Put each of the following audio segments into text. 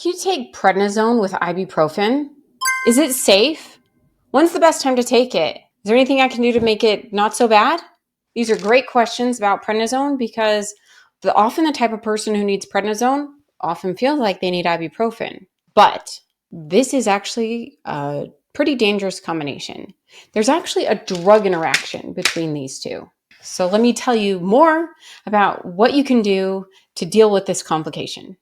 Can you take prednisone with ibuprofen? Is it safe? When's the best time to take it? Is there anything I can do to make it not so bad? These are great questions about prednisone because often the type of person who needs prednisone often feels like they need ibuprofen. But this is actually a pretty dangerous combination. There's actually a drug interaction between these two. So let me tell you more about what you can do to deal with this complication.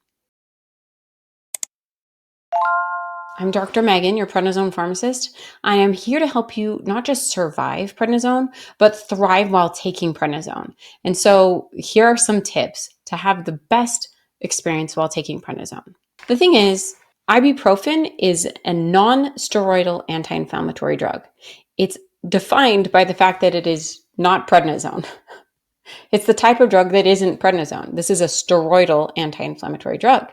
I'm Dr. Megan, your prednisone pharmacist. I am here to help you not just survive prednisone, but thrive while taking prednisone. And so here are some tips to have the best experience while taking prednisone. The thing is, ibuprofen is a non-steroidal anti-inflammatory drug. It's defined by the fact that it is not prednisone. It's the type of drug that isn't prednisone. This is a steroidal anti-inflammatory drug.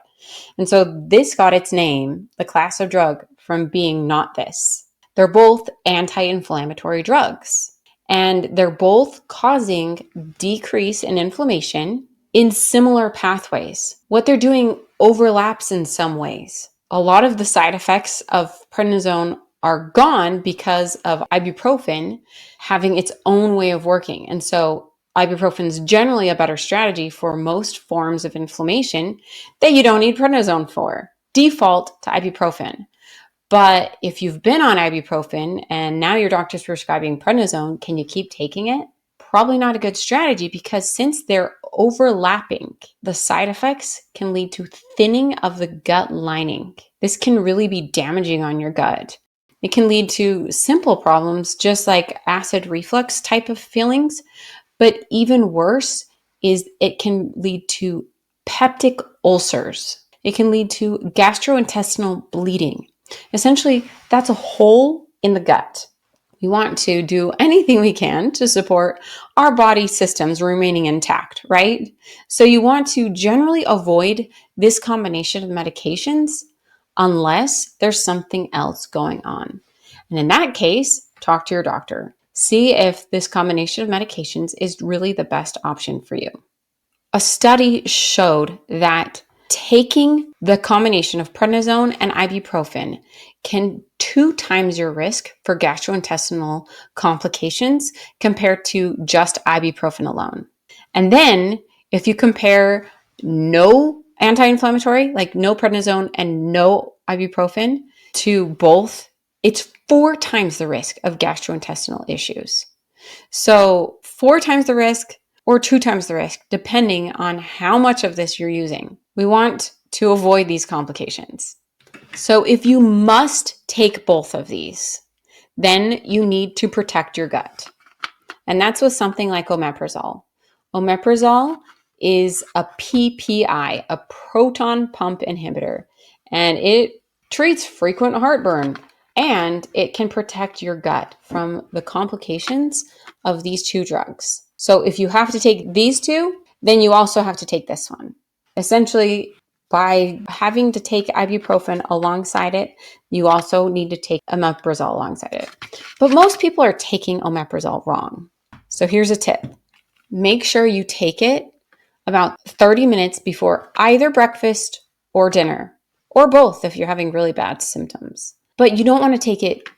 And so this got its name, the class of drug, from being not this. They're both anti-inflammatory drugs, and they're both causing decrease in inflammation in similar pathways. What they're doing overlaps in some ways. A lot of the side effects of prednisone are gone because of ibuprofen having its own way of working. And so ibuprofen is generally a better strategy for most forms of inflammation that you don't need prednisone for. Default to ibuprofen. But if you've been on ibuprofen and now your doctor's prescribing prednisone, can you keep taking it? Probably not a good strategy because since they're overlapping, the side effects can lead to thinning of the gut lining. This can really be damaging on your gut. It can lead to simple problems just like acid reflux type of feelings. But even worse is it can lead to peptic ulcers. It can lead to gastrointestinal bleeding. Essentially, that's a hole in the gut. We want to do anything we can to support our body systems remaining intact, right? So you want to generally avoid this combination of medications unless there's something else going on. And in that case, talk to your doctor. See if this combination of medications is really the best option for you. A study showed that taking the combination of prednisone and ibuprofen can 2 times your risk for gastrointestinal complications compared to just ibuprofen alone. And then if you compare no anti-inflammatory, like no prednisone and no ibuprofen, to both, it's 4 times the risk of gastrointestinal issues. So 4 times the risk or 2 times the risk, depending on how much of this you're using. We want to avoid these complications. So if you must take both of these, then you need to protect your gut. And that's with something like omeprazole. Omeprazole is a PPI, a proton pump inhibitor, and it treats frequent heartburn. And it can protect your gut from the complications of these 2 drugs. So if you have to take these 2, then you also have to take this one. Essentially, by having to take ibuprofen alongside it, you also need to take omeprazole alongside it. But most people are taking omeprazole wrong. So here's a tip. Make sure you take it about 30 minutes before either breakfast or dinner, or both if you're having really bad symptoms. But you don't want to take it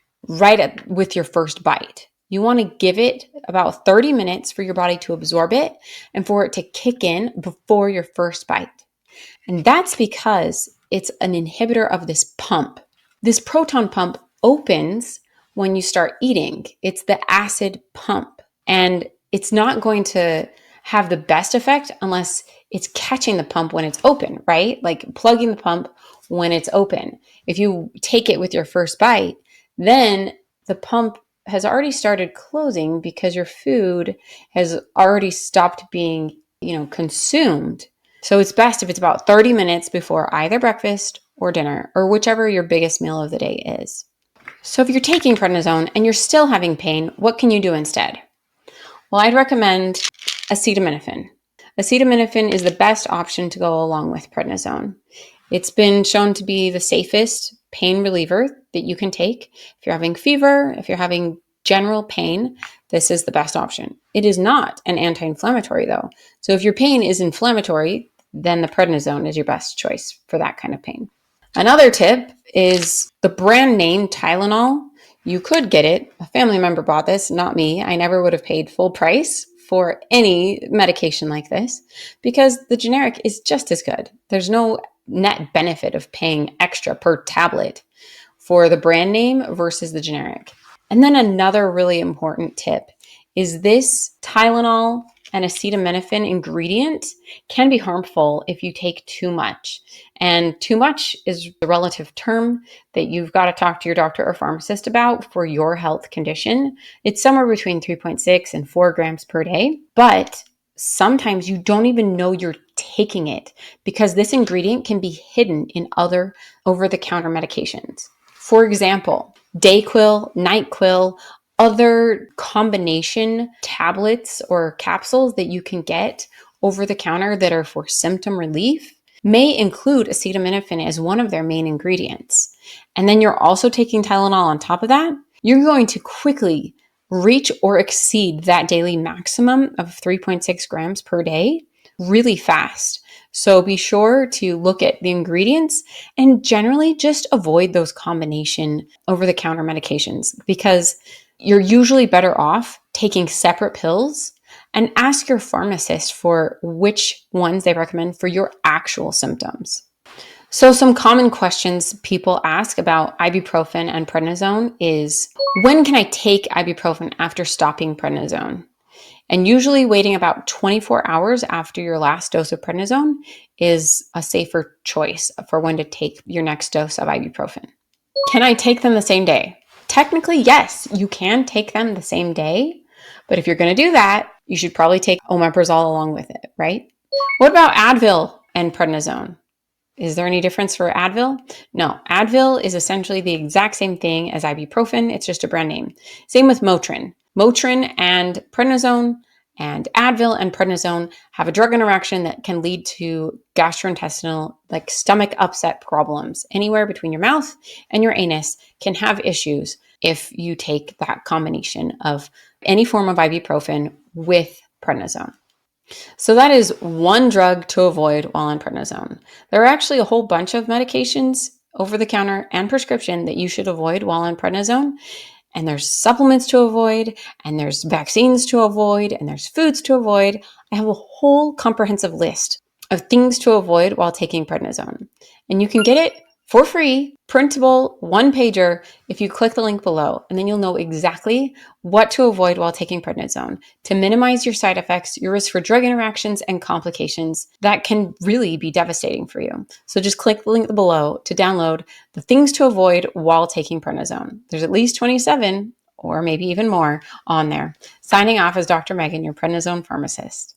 with your first bite. You want to give it about 30 minutes for your body to absorb it and for it to kick in before your first bite. And that's because it's an inhibitor of this pump. This proton pump opens when you start eating. It's the acid pump. And it's not going to have the best effect unless it's catching the pump when it's open, right? Like plugging the pump when it's open. If you take it with your first bite, then the pump has already started closing because your food has already stopped being, consumed. So it's best if it's about 30 minutes before either breakfast or dinner, or whichever your biggest meal of the day is. So if you're taking prednisone and you're still having pain, what can you do instead? Well, I'd recommend acetaminophen. Acetaminophen is the best option to go along with prednisone. It's been shown to be the safest pain reliever that you can take. If you're having fever, if you're having general pain, this is the best option. It is not an anti-inflammatory though. So if your pain is inflammatory, then the prednisone is your best choice for that kind of pain. Another tip is the brand name Tylenol. You could get it. A family member bought this, not me. I never would have paid full price for any medication like this because the generic is just as good. There's no net benefit of paying extra per tablet for the brand name versus the generic. And then another really important tip is this Tylenol and acetaminophen ingredient can be harmful if you take too much. And too much is the relative term that you've got to talk to your doctor or pharmacist about for your health condition. It's somewhere between 3.6 and 4 grams per day. But sometimes you don't even know you're taking it because this ingredient can be hidden in other over-the-counter medications. For example, Dayquil, NyQuil, other combination tablets or capsules that you can get over the counter that are for symptom relief may include acetaminophen as one of their main ingredients. And then you're also taking Tylenol on top of that, you're going to quickly reach or exceed that daily maximum of 3.6 grams per day really fast. So be sure to look at the ingredients and generally just avoid those combination over-the-counter medications because you're usually better off taking separate pills and ask your pharmacist for which ones they recommend for your actual symptoms. So some common questions people ask about ibuprofen and prednisone is, when can I take ibuprofen after stopping prednisone? And usually waiting about 24 hours after your last dose of prednisone is a safer choice for when to take your next dose of ibuprofen. Can I take them the same day? Technically, yes, you can take them the same day. But if you're going to do that, you should probably take Omerazol along with it, right? What about Advil and prednisone? Is there any difference for Advil? No, Advil is essentially the exact same thing as ibuprofen. It's just a brand name. Same with Motrin. Motrin and prednisone and Advil and prednisone have a drug interaction that can lead to gastrointestinal, like stomach upset problems. Anywhere between your mouth and your anus can have issues if you take that combination of any form of ibuprofen with prednisone. So that is one drug to avoid while on prednisone. There are actually a whole bunch of medications over the counter and prescription that you should avoid while on prednisone. And there's supplements to avoid, and there's vaccines to avoid, and there's foods to avoid. I have a whole comprehensive list of things to avoid while taking prednisone. And you can get it for free, printable, one pager, if you click the link below, and then you'll know exactly what to avoid while taking prednisone to minimize your side effects, your risk for drug interactions and complications that can really be devastating for you. So just click the link below to download the things to avoid while taking prednisone. There's at least 27 or maybe even more on there. Signing off as Dr. Megan, your prednisone pharmacist.